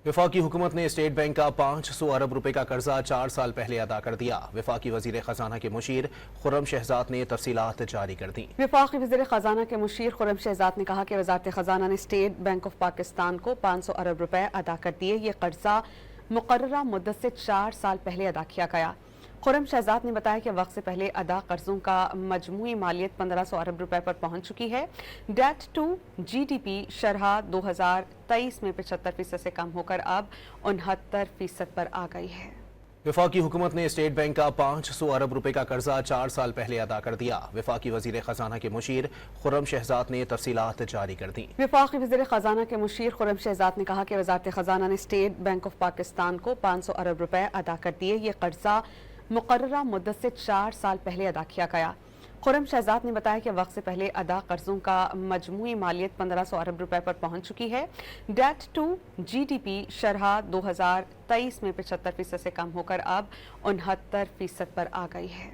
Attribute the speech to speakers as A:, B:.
A: वफाकी हुकूमत ने स्टेट बैंक का 500 अरब रुपए का कर्जा 4 साल पहले अदा कर दिया। वफाकी वजीर खजाना के मुशीर खुर्रम शहजाद ने तफसीलात जारी कर दी।
B: वफाकी वजीर खजाना के मुशीर खुर्रम शहजाद ने कहा कि वजारत खजाना ने स्टेट बैंक ऑफ पाकिस्तान को 500 अरब रुपए अदा कर दिए। ये कर्जा मुकर्ररा मुद्दत से 4 साल पहले अदा किया गया। खुर्रम शहजाद ने बताया कि वक्त से पहले अदा कर्जों का मजमूई मालियत 1500 अरब रुपए पर पहुंच चुकी है। डेट टू GDP शरह 2023 में 75% से कम होकर अब 69% पर आ गई है।
A: वफाकी हुकूमत ने स्टेट बैंक का 500 अरब रुपए का कर्जा 4 साल पहले अदा कर दिया। वफाकी वजीर खजाना के मुशीर खुर्रम शहजाद ने तफसीलात जारी कर दी।
B: वफाकी वजीर खजाना के मुशीर खुर्रम शहजाद ने कहा कि वजारत खजाना ने स्टेट बैंक ऑफ पाकिस्तान को 500 अरब रुपए अदा कर दिए। ये कर्जा मुकर्ररा मुद्दत से 4 साल पहले अदा किया गया। खुर्रम शहजाद ने बताया कि वक्त से पहले अदा कर्जों का मजमूई मालियत 1500 अरब रुपए पर पहुंच चुकी है। डेट टू GDP शरह 2023 में 75% से कम होकर अब 69% पर आ गई है।